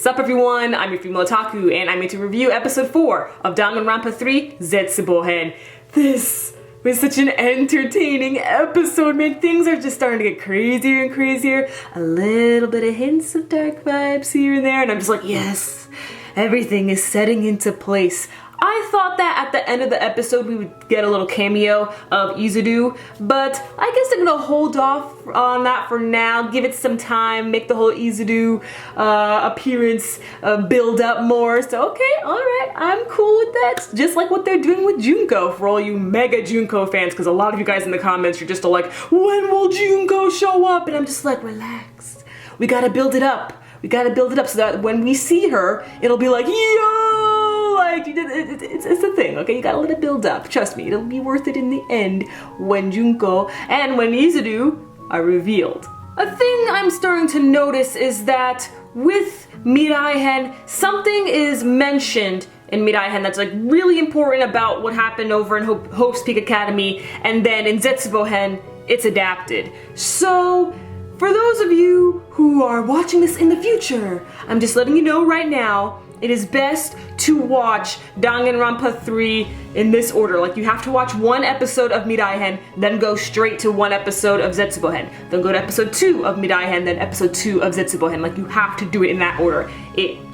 Sup everyone, I'm your female otaku, and I'm here to review episode 4 of Danganronpa 3, Zetsubou-hen. This was such an entertaining episode, man. Things are just starting to get crazier and crazier. A little bit of hints of dark vibes here and there, and I'm just like, yes, everything is setting into place. I thought that at the end of the episode we would get a little cameo of Izuru, but I guess I'm gonna hold off on that for now, give it some time, make the whole Izuru appearance build up more. So okay, alright, I'm cool with that. Just like what they're doing with Junko for all you mega Junko fans, because a lot of you guys in the comments are just like, when will Junko show up? And I'm just like, relax. We gotta build it up. We gotta build it up so that when we see her, it'll be like, yo, like, it's a thing, okay? You gotta let it build up. Trust me, it'll be worth it in the end when Junko and when Izuru are revealed. A thing I'm starting to notice is that with Mirai-hen, something is mentioned in Mirai-hen that's like really important about what happened over in Hope's Peak Academy, and then in Zetsubou-hen, it's adapted. So, for those of you who are watching this in the future, I'm just letting you know right now, it is best to watch Danganronpa 3 in this order. Like, you have to watch one episode of Mirai-hen, then go straight to one episode of Zetsubou-hen. Then go to episode 2 of Mirai-hen, then episode 2 of Zetsubou-hen. Like, you have to do it in that order.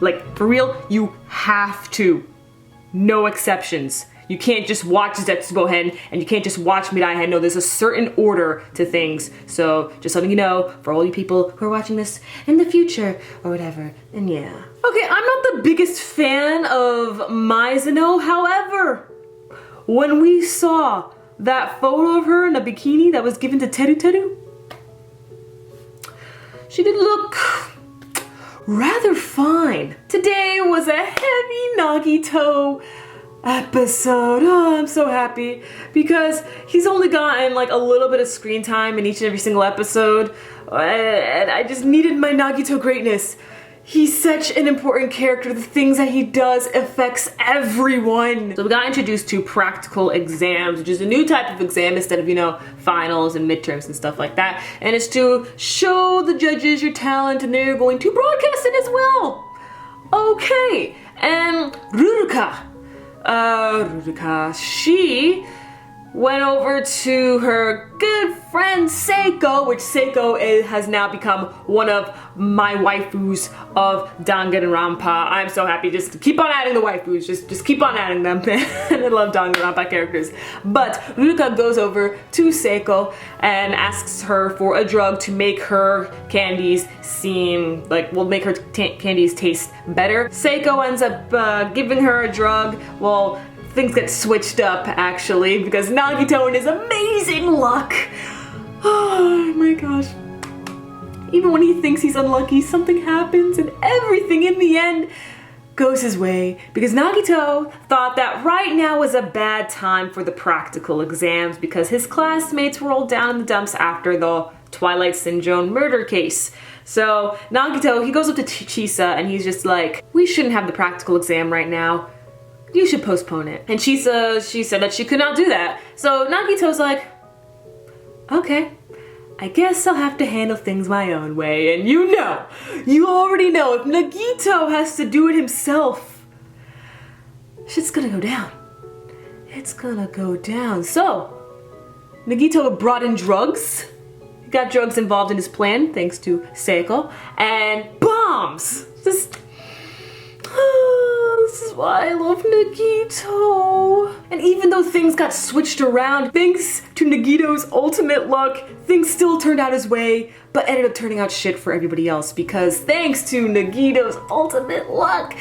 Like, for real, you have to. No exceptions. You can't just watch Zetsubou-hen and you can't just watch Mirai-hen. No, there's a certain order to things. So just letting you know for all you people who are watching this in the future or whatever. And yeah. Okay, I'm not the biggest fan of Mizuno. However, when we saw that photo of her in a bikini that was given to Teru, she did look rather fine. Today was a heavy Nagito episode. Oh, I'm so happy because he's only gotten like a little bit of screen time in each and every single episode, and I just needed my Nagito greatness. He's such an important character. The things that he does affects everyone. So we got introduced to practical exams, which is a new type of exam instead of, you know, finals and midterms and stuff like that. And it's to show the judges your talent, and they're going to broadcast it as well. Okay, and Ruruka, she went over to her good friend Seiko, which Seiko has now become one of my waifus of Danganronpa. I'm so happy. Just keep on adding the waifus. Just keep on adding them. I love Danganronpa characters. But Ruruka goes over to Seiko and asks her for a drug to make her candies seem like, will make her candies taste better. Seiko ends up giving her a drug. Well, things get switched up, actually, because Nagito and his amazing luck. Oh my gosh. Even when he thinks he's unlucky, something happens and everything in the end goes his way. Because Nagito thought that right now was a bad time for the practical exams because his classmates were all down in the dumps after the Twilight Syndrome murder case. So Nagito, he goes up to Chisa and he's just like, we shouldn't have the practical exam right now. You should postpone it. And she said that she could not do that. So Nagito's like, okay, I guess I'll have to handle things my own way. And you already know, if Nagito has to do it himself, shit's gonna go down. It's gonna go down. So, Nagito brought in drugs. He got drugs involved in his plan, thanks to Seiko. And bombs! This is why I love Nagito. And even though things got switched around, thanks to Nagito's ultimate luck, things still turned out his way, but ended up turning out shit for everybody else because thanks to Nagito's ultimate luck,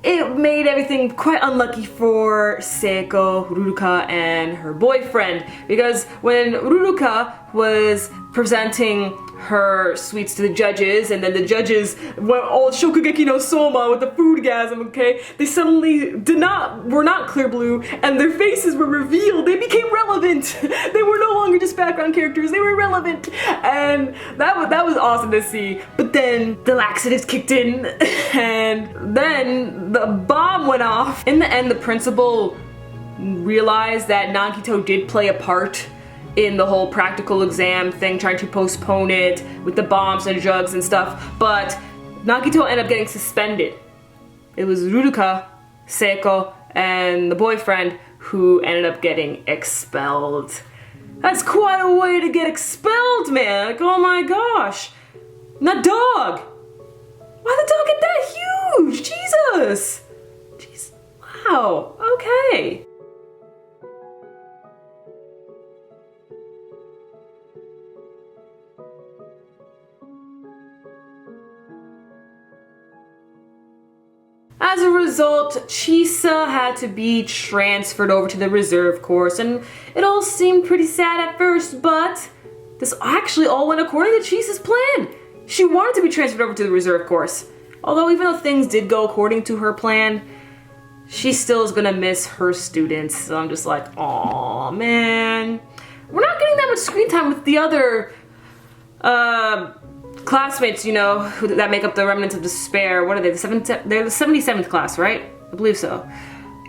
it made everything quite unlucky for Seiko, Ruruka, and her boyfriend. Because when Ruruka was presenting her sweets to the judges, and then the judges went all Shokugeki no Soma with the foodgasm, okay? They suddenly were not clear blue, and their faces were revealed. They became relevant. They were no longer just background characters, they were relevant. And that was awesome to see. But then the laxatives kicked in, and then the bomb went off. In the end, the principal realized that Nagito did play a part in the whole practical exam thing, trying to postpone it with the bombs and drugs and stuff, but Nagito ended up getting suspended. It was Ruruka, Seiko, and the boyfriend who ended up getting expelled. That's quite a way to get expelled, man. Like, oh my gosh. And that dog. Why did the dog get that huge? Jesus. Jeez. Wow. Okay. As a result, Chisa had to be transferred over to the reserve course, and it all seemed pretty sad at first, but this actually all went according to Chisa's plan. She wanted to be transferred over to the reserve course. Although even though things did go according to her plan, she still is gonna miss her students. So I'm just like, aw, man. We're not getting that much screen time with the other classmates, you know, that make up the remnants of despair. What are they? They're the 77th class, right? I believe so.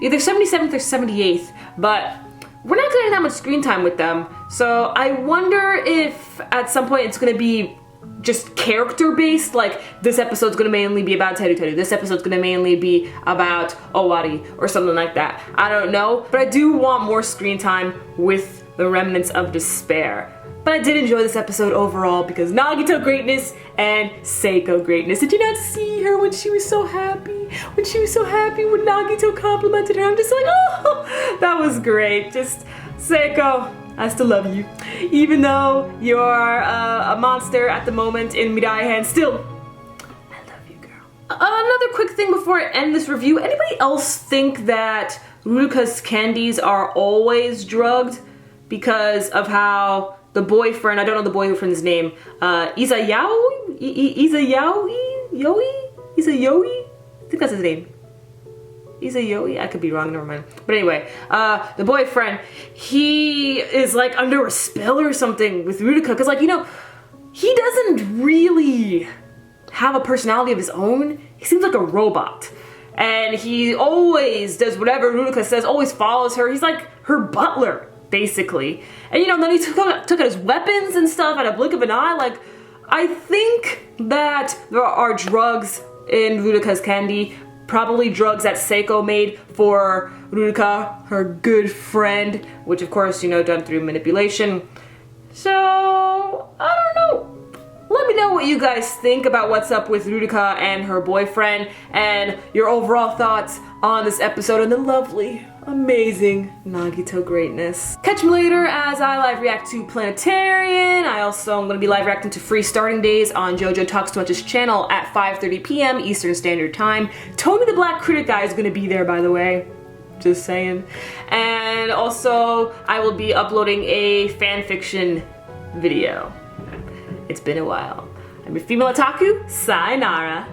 Either 77th or 78th, but we're not getting that much screen time with them. So I wonder if at some point it's gonna be just character based, like this episode's gonna mainly be about Teru, this episode's gonna mainly be about Owari or something like that. I don't know, but I do want more screen time with the remnants of despair. But I did enjoy this episode overall because Nagito greatness and Seiko greatness. Did you not see her when she was so happy? When she was so happy when Nagito complimented her, I'm just like, oh, that was great. Just, Seiko, I still love you. Even though you're a monster at the moment in Mirai-hen, still, I love you, girl. Another quick thing before I end this review. Anybody else think that Ruruka's candies are always drugged because of how the boyfriend, I don't know the boyfriend's name, Izayoi? I think that's his name. Izayoi? I could be wrong, never mind. But anyway, the boyfriend, he is like under a spell or something with Ruruka, because like, you know, he doesn't really have a personality of his own. He seems like a robot. And he always does whatever Ruruka says, always follows her. He's like her butler, basically. And you know, then he took out his weapons and stuff at a blink of an eye. Like, I think that there are drugs in Ruruka's candy, probably drugs that Seiko made for Ruruka, her good friend, which of course, you know, done through manipulation. So, I don't know. Let me know what you guys think about what's up with Ruruka and her boyfriend, and your overall thoughts on this episode and the lovely, amazing Nagito greatness. Catch me later as I live react to Planetarian. I also am going to be live reacting to Free Starting Days on JoJo Talks Too Much's channel at 5:30 p.m. Eastern Standard Time. Tony the Black Critic Guy is going to be there, by the way. Just saying. And also, I will be uploading a fanfiction video. It's been a while. I'm your female otaku, sayonara.